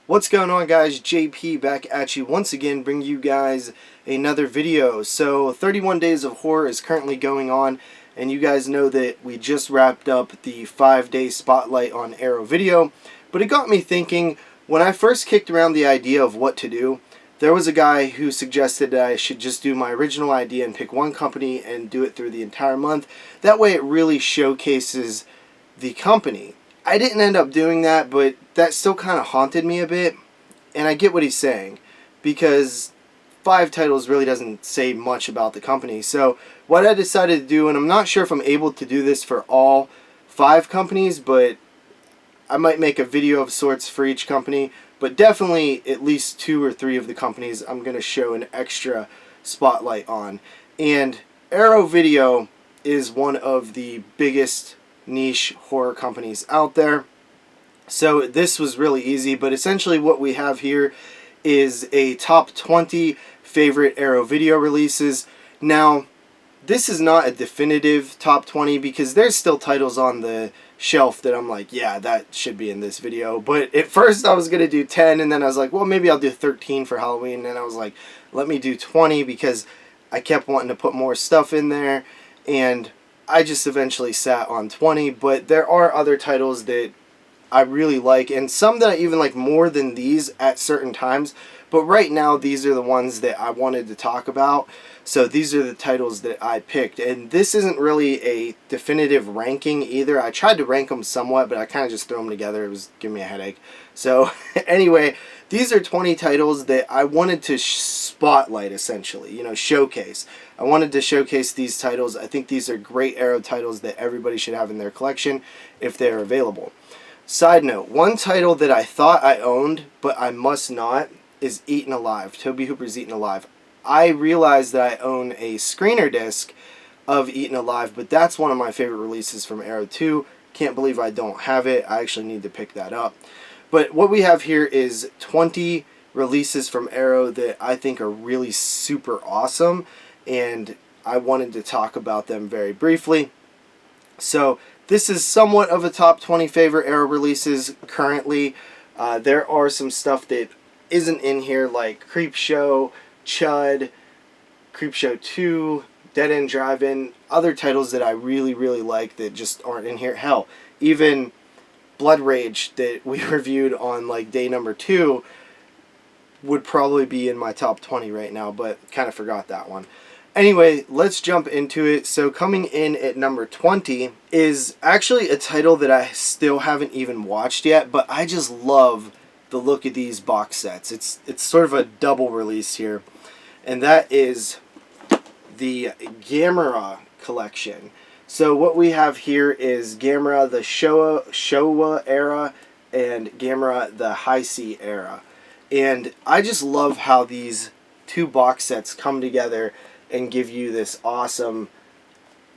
What's going on, guys? JP back at you once again, bring you guys another video. So 31 Days of Horror is currently going on, and you guys know that we just wrapped up the 5-day spotlight on Arrow Video, but it got me thinking. When I first kicked around the idea of what to do, there was a guy who suggested that I should just do my original idea and pick one company and do it through the entire month. That way it really showcases the company. I didn't end up doing that, but that still kind of haunted me a bit, and I get what he's saying, because 5 titles really doesn't say much about the company. So what I decided to do, and I'm not sure if I'm able to do this for all 5 companies, but I might make a video of sorts for each company, but definitely at least 2 or 3 of the companies I'm going to show an extra spotlight on. And Arrow Video is one of the biggest niche horror companies out there, so this was really easy. But essentially what we have here is a top 20 favorite Arrow Video releases. Now this is not a definitive top 20 because there's still titles on the shelf that I'm like, yeah, that should be in this video. But at first I was gonna do 10, and then I was like, well, maybe I'll do 13 for Halloween, and then I was like, let me do 20 because I kept wanting to put more stuff in there, and I just eventually sat on 20. But there are other titles that I really like, and some that I even like more than these at certain times. But right now, these are the ones that I wanted to talk about. So these are the titles that I picked. And this isn't really a definitive ranking either. I tried to rank them somewhat, but I kind of just threw them together. It was giving me a headache. So anyway, these are 20 titles that I wanted to spotlight, essentially, showcase. I wanted to showcase these titles. I think these are great Arrow titles that everybody should have in their collection if they're available. Side note, one title that I thought I owned, but I must not, is Eaten Alive. Tobe Hooper's Eaten Alive. I realized that I own a screener disc of Eaten Alive, but that's one of my favorite releases from Arrow 2. Can't believe I don't have it. I actually need to pick that up. But what we have here is 20 releases from Arrow that I think are really super awesome, and I wanted to talk about them very briefly. So this is somewhat of a top 20 favorite Arrow releases currently. There are some stuff that isn't in here, like Creepshow, Chud, Creepshow 2, Dead End Drive-In, other titles that I really, really like that just aren't in here. Hell, even Blood Rage that we reviewed on like day number 2 would probably be in my top 20 right now, but kind of forgot that one. Anyway, let's jump into it. So coming in at number 20 is actually a title that I still haven't even watched yet, but I just love the look of these box sets. It's sort of a double release here, and that is the Gamera collection. So what we have here is Gamera the Showa era and Gamera the Heisei era. And I just love how these 2 box sets come together and give you this awesome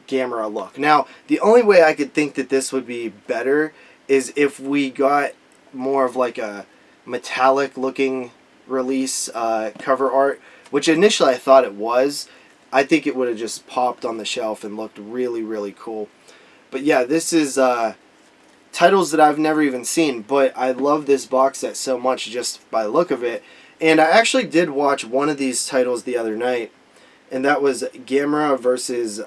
Gamera look. Now, the only way I could think that this would be better is if we got more of like a metallic looking release cover art, which initially I thought it was. I think it would have just popped on the shelf and looked really, really cool. But yeah, this is titles that I've never even seen, but I love this box set so much just by the look of it. And I actually did watch one of these titles the other night, and that was Gamera versus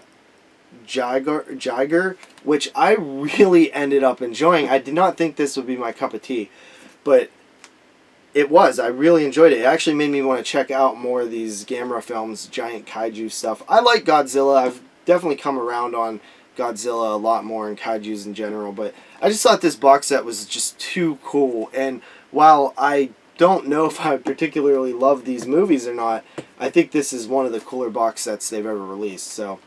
Jiger, which I really ended up enjoying. I did not think this would be my cup of tea, but it was. I really enjoyed it. It actually made me want to check out more of these Gamera films, giant kaiju stuff. I like Godzilla. I've definitely come around on Godzilla a lot more and kaijus in general, but I just thought this box set was just too cool. And while I don't know if I particularly love these movies or not, I think this is one of the cooler box sets they've ever released. So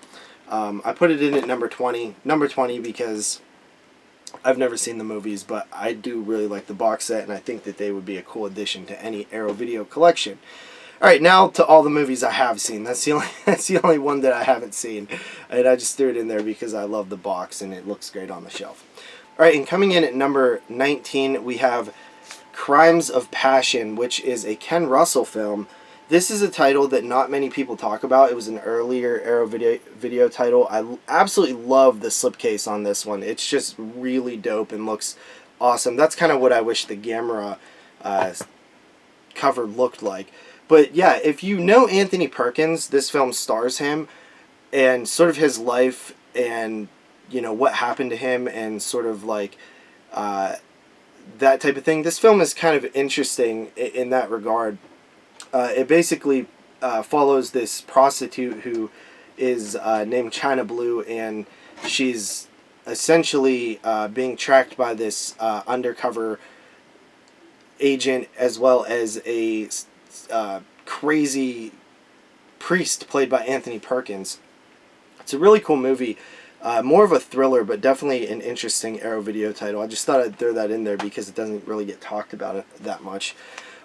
I put it in at number 20. Number 20 because I've never seen the movies, but I do really like the box set, and I think that they would be a cool addition to any Arrow Video collection. Alright, now to all the movies I have seen. That's the only one that I haven't seen. And I just threw it in there because I love the box and it looks great on the shelf. Alright, and coming in at number 19, we have Crimes of Passion, which is a Ken Russell film. This is a title that not many people talk about. It was an earlier Arrow video title. I absolutely love the slipcase on this one. It's just really dope and looks awesome. That's kind of what I wish the Gamera cover looked like. But yeah, if you know Anthony Perkins, this film stars him, and sort of his life, and you know what happened to him, and sort of like that type of thing. This film is kind of interesting in that regard. It basically follows this prostitute who is named China Blue, and she's essentially being tracked by this undercover agent, as well as a crazy priest played by Anthony Perkins. It's a really cool movie. More of a thriller, but definitely an interesting Arrow Video title. I just thought I'd throw that in there because it doesn't really get talked about it that much.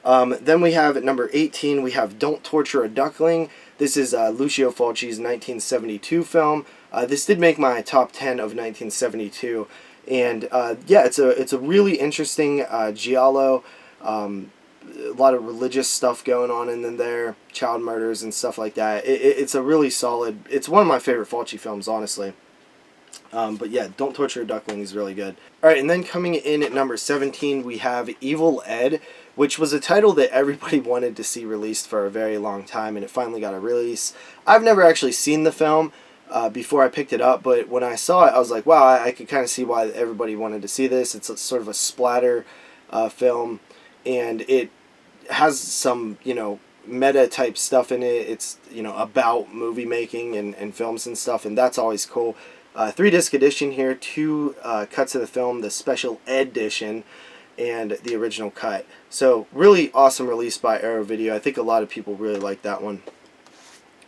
Then we have at number 18, we have Don't Torture a Duckling. This is Lucio Fulci's 1972 film. This did make my top 10 of 1972. And yeah, it's a really interesting giallo. A lot of religious stuff going on in there, child murders and stuff like that. It's a really solid, it's one of my favorite Fulci films, honestly. But yeah, Don't Torture a Duckling is really good. Alright, and then coming in at number 17, we have Evil Ed, which was a title that everybody wanted to see released for a very long time, and it finally got a release. I've never actually seen the film before I picked it up, but when I saw it, I was like, wow, I could kind of see why everybody wanted to see this. It's sort of a splatter film, and it has some, you know, meta type stuff in it. It's, you know, about movie making and films and stuff, and that's always cool. 3-disc edition here, 2 cuts of the film, the special edition and the original cut. So really awesome release by Arrow Video. I think a lot of people really like that one.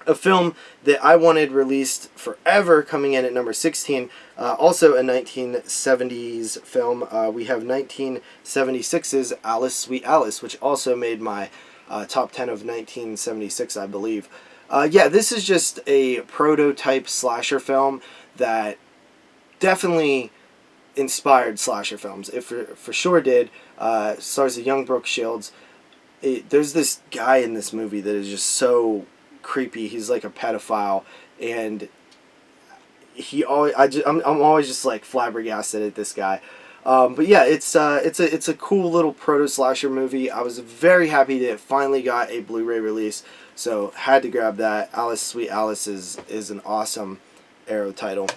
A film that I wanted released forever, coming in at number 16, also a 1970s film. We have 1976's Alice, Sweet Alice, which also made my top 10 of 1976, I believe. Yeah, this is just a prototype slasher film that definitely inspired slasher films. It for sure did. Stars a young Brooke Shields. There's this guy in this movie that is just so creepy. He's like a pedophile, and I'm always just like flabbergasted at this guy. But yeah, it's a cool little proto slasher movie. I was very happy that it finally got a Blu-ray release, so had to grab that. Alice, Sweet Alice is an awesome Arrow title.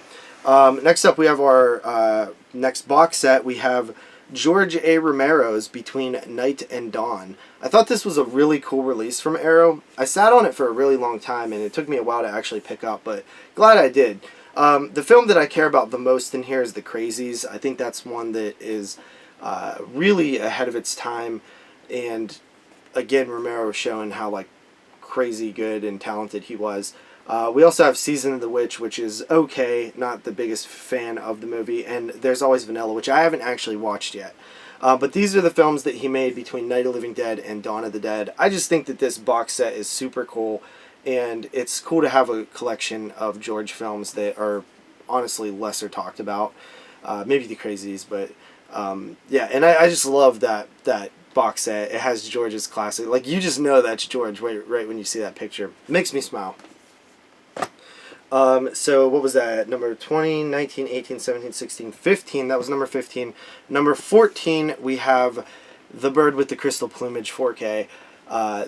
Next up, we have our next box set. We have George A. Romero's Between Night and Dawn. I thought this was a really cool release from Arrow. I sat on it for a really long time, and it took me a while to actually pick up, but glad I did. The film that I care about the most in here is The Crazies. I think that's one that is really ahead of its time, and again, Romero showing how like crazy good and talented he was. We also have Season of the Witch, which is okay, not the biggest fan of the movie, and There's Always Vanilla, which I haven't actually watched yet. But these are the films that he made between Night of the Living Dead and Dawn of the Dead. I just think that this box set is super cool, and it's cool to have a collection of George films that are honestly lesser talked about. Maybe The Crazies, but yeah, and I just love that box set. It has George's classic. Like, you just know that's George right when you see that picture. It makes me smile. So what was that? Number 20, 19, 18, 17, 16, 15. That was number 15. Number 14, we have The Bird with the Crystal Plumage 4K.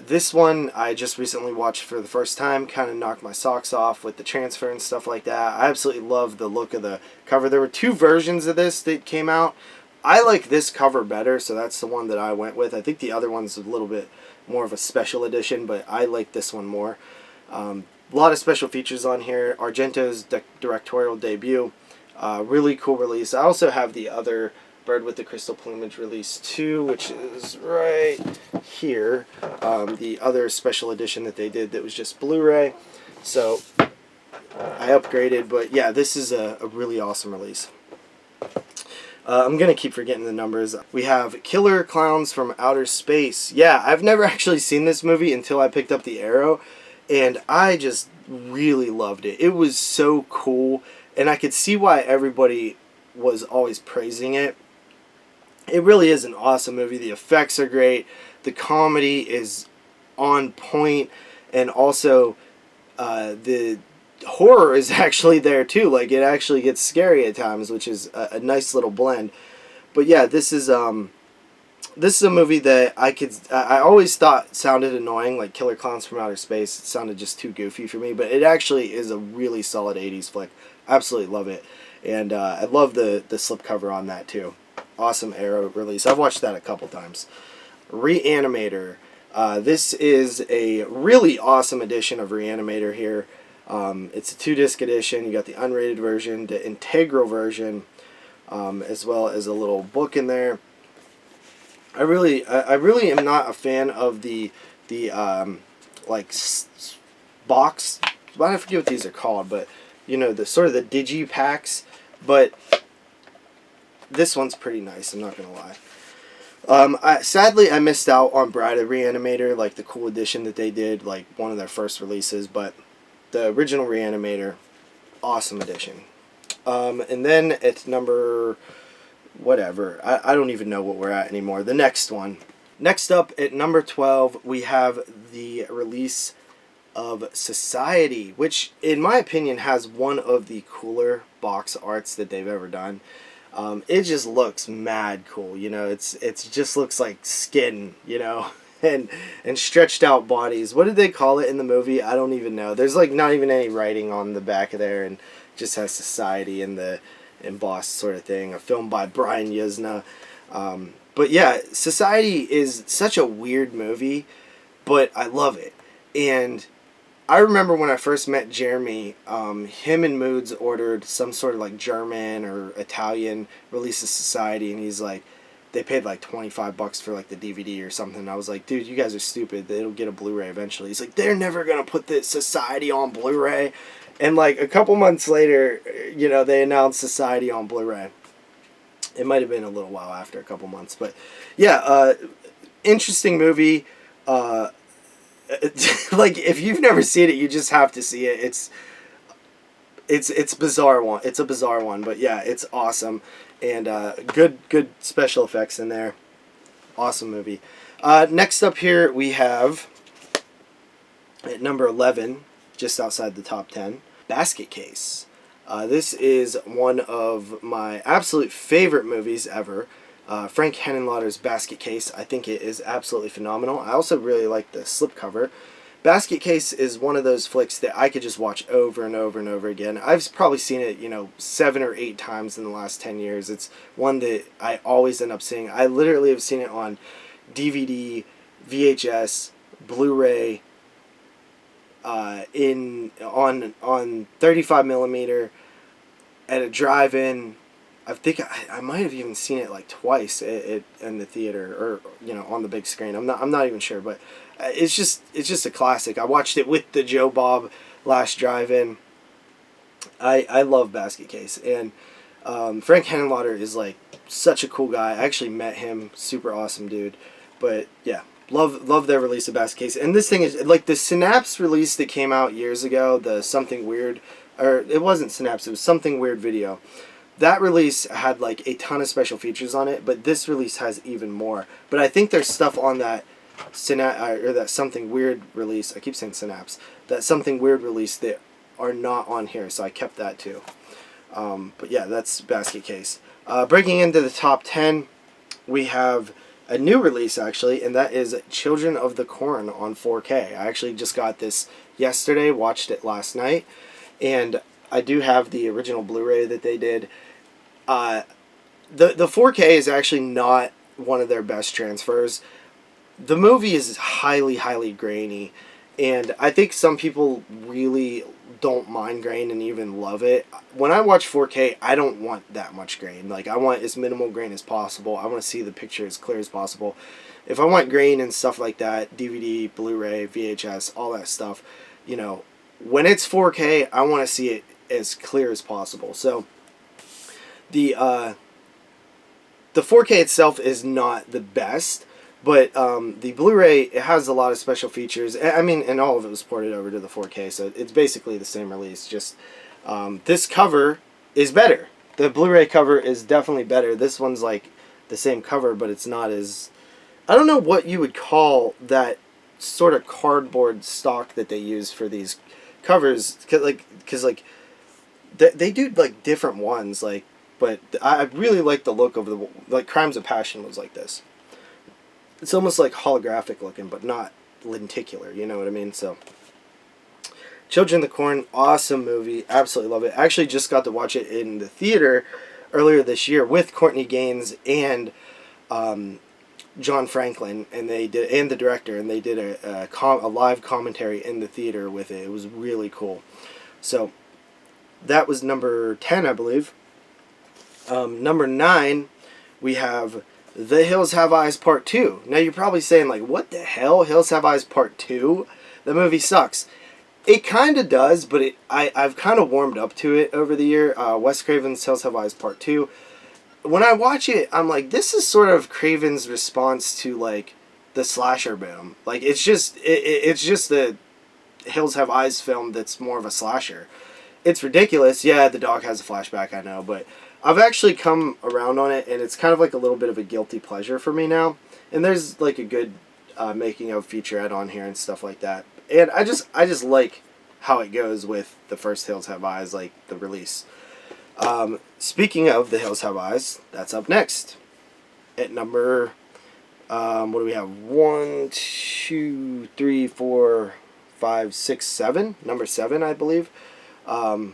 This one I just recently watched for the first time. Kind of knocked my socks off with the transfer and stuff like that. I absolutely love the look of the cover. There were 2 versions of this that came out. I like this cover better, so that's the one that I went with. I think the other one's a little bit more of a special edition, but I like this one more. A lot of special features on here. Argento's directorial debut. Really cool release. I also have the other Bird with the Crystal Plumage release too, which is right here. The other special edition that they did that was just Blu-ray. So I upgraded, but yeah, this is a really awesome release. I'm going to keep forgetting the numbers. We have Killer Clowns from Outer Space. Yeah, I've never actually seen this movie until I picked up the Arrow, and I just really loved it. It was so cool, and I could see why everybody was always praising it. It really is an awesome movie. The effects are great. The comedy is on point, and also the horror is actually there too. Like, it actually gets scary at times, which is a nice little blend. But yeah, this is this is a movie that I always thought sounded annoying, like Killer Clowns from Outer Space. It sounded just too goofy for me, but it actually is a really solid 80s flick. Absolutely love it. And I love the slipcover on that too. Awesome Arrow release. I've watched that a couple times. ReAnimator. This is a really awesome edition of ReAnimator here. It's a 2-disc edition. You got the unrated version, the integral version, as well as a little book in there. I really am not a fan of the like box. I forget what these are called, but you know, the sort of the digi packs. But this one's pretty nice. I'm not gonna lie. Sadly, I missed out on Bride of ReAnimator, like the cool edition that they did, like one of their first releases. But the original ReAnimator, awesome edition. And then at number whatever, I don't even know what we're at anymore. The next one. Next up at number 12, we have the release of Society, which in my opinion has one of the cooler box arts that they've ever done. It just looks mad cool, you know. It's just looks like skin, you know, and stretched out bodies. What did they call it in the movie? I don't even know. There's like not even any writing on the back of there, and just has Society in the embossed sort of thing. A film by Brian Yuzna. But yeah, Society is such a weird movie, but I love it. And I remember when I first met Jeremy, him and Moods ordered some sort of like German or Italian release of Society, and he's like, they paid like $25 for like the DVD or something. I was like, dude, you guys are stupid. It'll get a Blu-ray eventually. He's like, they're never gonna put the Society on Blu-ray. And like a couple months later, you know, they announced Society on Blu-ray. It might have been a little while after, a couple months, but yeah, interesting movie. Like if you've never seen it, you just have to see it. It's bizarre one. It's a bizarre one, but yeah, it's awesome, and good special effects in there. Awesome movie. Next up here we have at number 11, just outside the top 10, Basket Case. This is one of my absolute favorite movies ever. Frank Henenlotter's Basket Case. I think it is absolutely phenomenal. I also really like the slipcover. Basket Case is one of those flicks that I could just watch over and over and over again. I've probably seen it, you know, 7 or 8 times in the last 10 years. It's one that I always end up seeing. I literally have seen it on DVD, VHS, Blu-ray, on 35 millimeter at a drive-in. I think I might have even seen it like twice in the theater, or you know, on the big screen. I'm not even sure, but it's just a classic. I watched it with the Joe Bob last drive-in. I love Basket Case, and Frank Henenlotter is like such a cool guy. I actually met him, super awesome dude. But yeah, love their release of Basket Case. And this thing is like the Synapse release that came out years ago, the Something Weird, or it wasn't Synapse, it was Something Weird Video. That release had like a ton of special features on it, but this release has even more. But I think there's stuff on that that Something Weird release. I keep saying Synapse. That Something Weird release that are not on here, so I kept that too. But yeah, that's Basket Case. Breaking into the top 10, we have a new release actually, and that is Children of the Corn on 4K. I actually just got this yesterday, watched it last night, and I do have the original Blu-ray that they did. The 4K is actually not one of their best transfers. The movie is highly grainy, and I think some people really don't mind grain and even love it. When I watch 4K, I don't want that much grain. Like, I want as minimal grain as possible. I want to see the picture as clear as possible. If I want grain and stuff like that, DVD, Blu-ray, VHS, all that stuff, you know, when it's 4K, I want to see it as clear as possible. So the 4K itself is not the best, but the Blu-ray, it has a lot of special features. I mean, and all of it was ported over to the 4K, so it's basically the same release. Just this cover is better. The Blu-ray cover is definitely better. This one's like the same cover, but it's not as... I don't know what you would call that sort of cardboard stock that they use for these covers, because they do like different ones, like, but I really like the look of the, like, Crimes of Passion was like this. it's almost like holographic looking, but not lenticular, you know what I mean? So, Children of the Corn, awesome movie, absolutely love it. I actually just got to watch it in the theater earlier this year with Courtney Gaines and John Franklin, and the director, and they did a live commentary in the theater with it. It was really cool. So that was number 10, I believe. Number 9, we have The Hills Have Eyes Part 2. Now you're probably saying, like, what the hell? Hills Have Eyes Part 2? The movie sucks. It kind of does, but I've kind of warmed up to it over the year. Wes Craven's Hills Have Eyes Part 2. When I watch it, I'm like, this is sort of Craven's response to, like, the slasher boom. Like, it's just the Hills Have Eyes film that's more of a slasher. It's ridiculous. Yeah, the dog has a flashback, I know, but I've actually come around on it, and it's kind of like a little bit of a guilty pleasure for me now. And there's, like, a good making of featurette on here and stuff like that. And I just like how it goes with the first Hills Have Eyes, like the release. Speaking of The Hills Have Eyes, that's up next. At number, what do we have? 1, 2, 3, 4, 5, 6, 7. Number 7, I believe. Or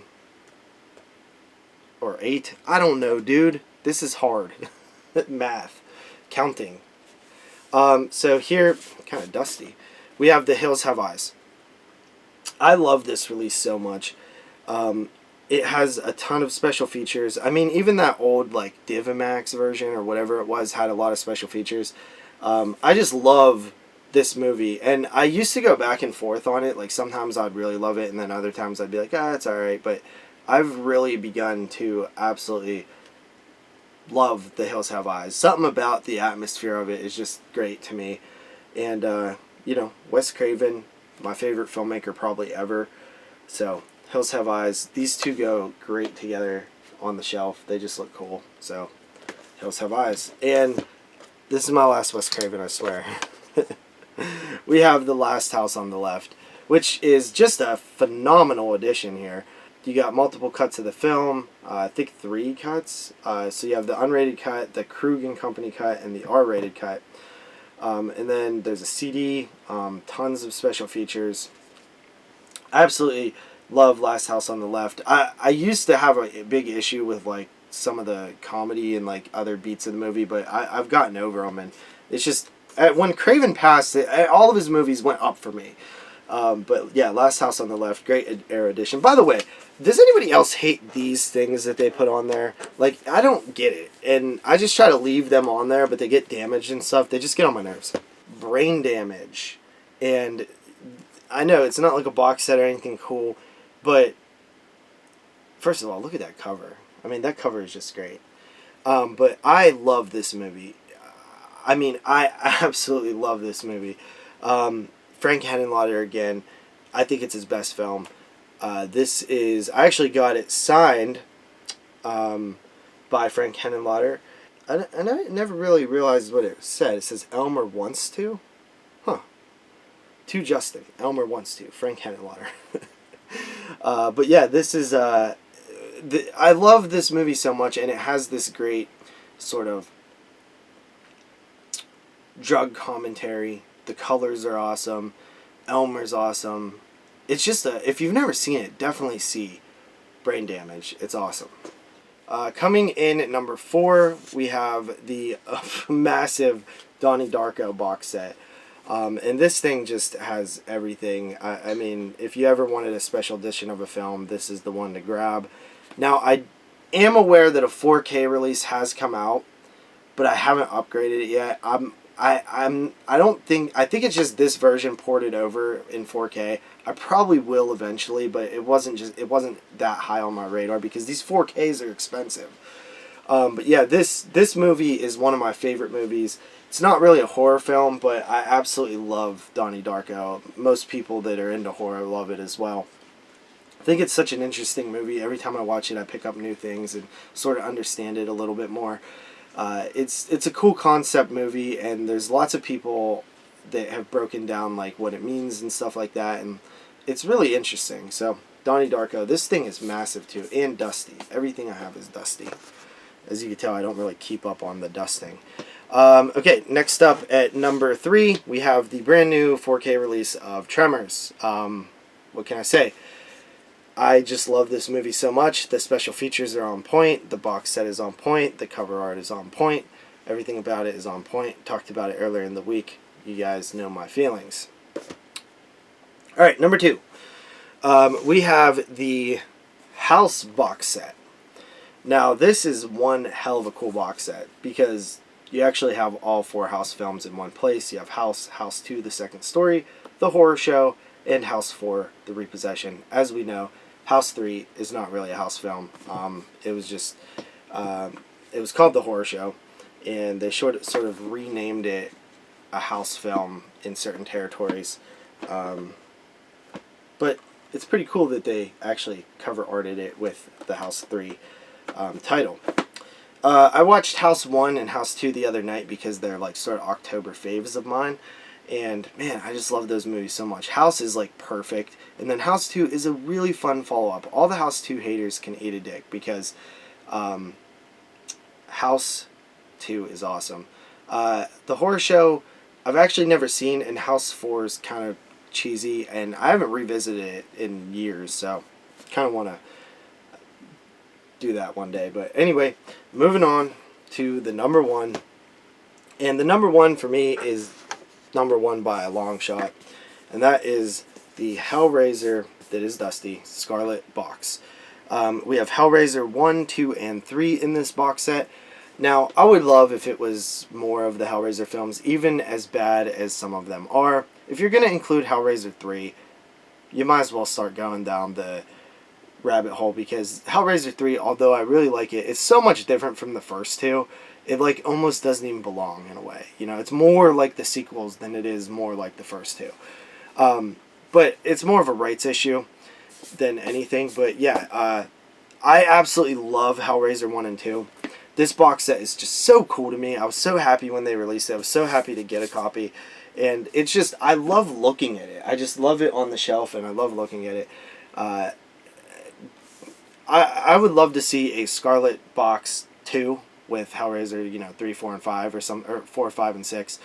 8. I don't know, dude. This is hard. Math. Counting. So here, kind of dusty. We have The Hills Have Eyes. I love this release so much. It has a ton of special features. I mean, even that old, like, Divimax version or whatever it was had a lot of special features. I just love this movie. And I used to go back and forth on it. Like, sometimes I'd really love it, and then other times I'd be like, it's alright. But I've really begun to absolutely love The Hills Have Eyes. Something about the atmosphere of it is just great to me. And, you know, Wes Craven, my favorite filmmaker probably ever. So, Hills Have Eyes. These two go great together on the shelf. They just look cool. So, Hills Have Eyes. And this is my last Wes Craven, I swear. We have The Last House on the Left, which is just a phenomenal addition here. You got multiple cuts of the film, I think 3 cuts. So you have the unrated cut, the Krug and Company cut, and the R-rated cut. And then there's a CD, tons of special features. I absolutely love Last House on the Left. I used to have a big issue with, like, some of the comedy and, like, other beats of the movie, but I've gotten over them. And it's just, when Craven passed, all of his movies went up for me. But yeah, Last House on the Left, great era edition. By the way, does anybody else hate these things that they put on there? Like, I don't get it. And I just try to leave them on there, but they get damaged and stuff. They just get on my nerves. Brain Damage. And I know it's not like a box set or anything cool, but first of all, look at that cover. I mean, that cover is just great. But I love this movie. I mean, I absolutely love this movie. Frank Henenlotter again. I think it's his best film. This is, I actually got it signed by Frank Henenlotter. And I never really realized what it said. It says Elmer wants to. Huh. To Justin. Elmer wants to. Frank Henenlotter. But yeah, this is, I love this movie so much, and it has this great sort of drug commentary. The colors are awesome. Elmer's awesome. It's just if you've never seen it, definitely see Brain Damage. It's awesome. Coming in at number 4, we have the massive Donnie Darko box set. And this thing just has everything. I mean, if you ever wanted a special edition of a film, this is the one to grab. Now, I am aware that a 4K release has come out, but I haven't upgraded it yet. I think it's just this version ported over in 4K. I probably will eventually, but it wasn't that high on my radar because these 4Ks are expensive. But yeah, this movie is one of my favorite movies. It's not really a horror film, but I absolutely love Donnie Darko. Most people that are into horror love it as well. I think it's such an interesting movie. Every time I watch it, I pick up new things and sort of understand it a little bit more. It's a cool concept movie, and there's lots of people that have broken down like what it means and stuff like that, and it's really interesting. So Donnie Darko, this thing is massive too, and dusty. Everything I have is dusty. As you can tell, I don't really keep up on the dusting. Okay, next up at number 3, we have the brand new 4K release of Tremors. What can I say? I just love this movie so much. The special features are on point. The box set is on point. The cover art is on point. Everything about it is on point. Talked about it earlier in the week. You guys know my feelings. Alright, number 2. We have the House box set. Now, this is one hell of a cool box set because you actually have all 4 House films in one place. You have House, House 2, The Second Story, The Horror Show, and House 4, The Repossession. As we know, House 3 is not really a House film. It was just, it was called The Horror Show, and they sort of renamed it a House film in certain territories. But it's pretty cool that they actually cover arted it with the House 3 title. I watched House 1 and House 2 the other night because they're like sort of October faves of mine. And man, I just love those movies so much. House is like perfect. And then House 2 is a really fun follow-up. All the House 2 haters can eat a dick because House 2 is awesome. The Horror Show, I've actually never seen, and House 4 is kind of cheesy. And I haven't revisited it in years, so kind of want to do that one day. But anyway, moving on to the number 1. And the number 1 for me is number 1 by a long shot, and that is the Hellraiser that is Dusty Scarlet box. We have Hellraiser 1, 2, and 3 in this box set. Now, I would love if it was more of the Hellraiser films, even as bad as some of them are. If you're going to include Hellraiser 3, you might as well start going down the rabbit hole, because Hellraiser 3, although I really like it, it's so much different from the first 2. It like almost doesn't even belong in a way. You know, it's more like the sequels than it is more like the first 2. But it's more of a rights issue than anything. But yeah, I absolutely love Hellraiser 1 and 2. This box set is just so cool to me. I was so happy when they released it. I was so happy to get a copy. And it's just, I love looking at it. I just love it on the shelf, and I love looking at it. I would love to see a Scarlet box 2 with Hellraiser, 3, 4, and 5, or 4, 5, and 6,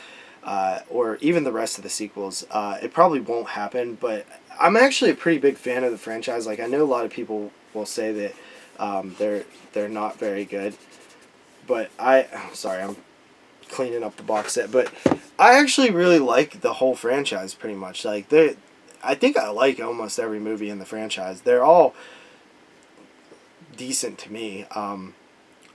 or even the rest of the sequels. It probably won't happen, but I'm actually a pretty big fan of the franchise. Like, I know a lot of people will say that they're not very good, but sorry, I'm cleaning up the box set, but I actually really like the whole franchise pretty much. Like, I think I like almost every movie in the franchise. They're all decent to me.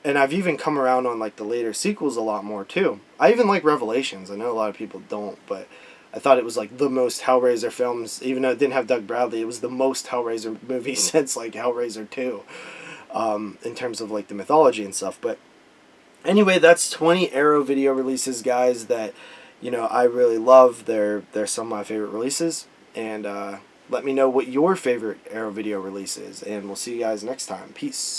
And I've even come around on like the later sequels a lot more too. I even like Revelations. I know a lot of people don't, but I thought it was like the most Hellraiser films. Even though it didn't have Doug Bradley, it was the most Hellraiser movie since like Hellraiser 2, in terms of like the mythology and stuff. But anyway, that's 20 Arrow video releases, guys, that I really love. They're some of my favorite releases, and let me know what your favorite Arrow video release is, and we'll see you guys next time. Peace.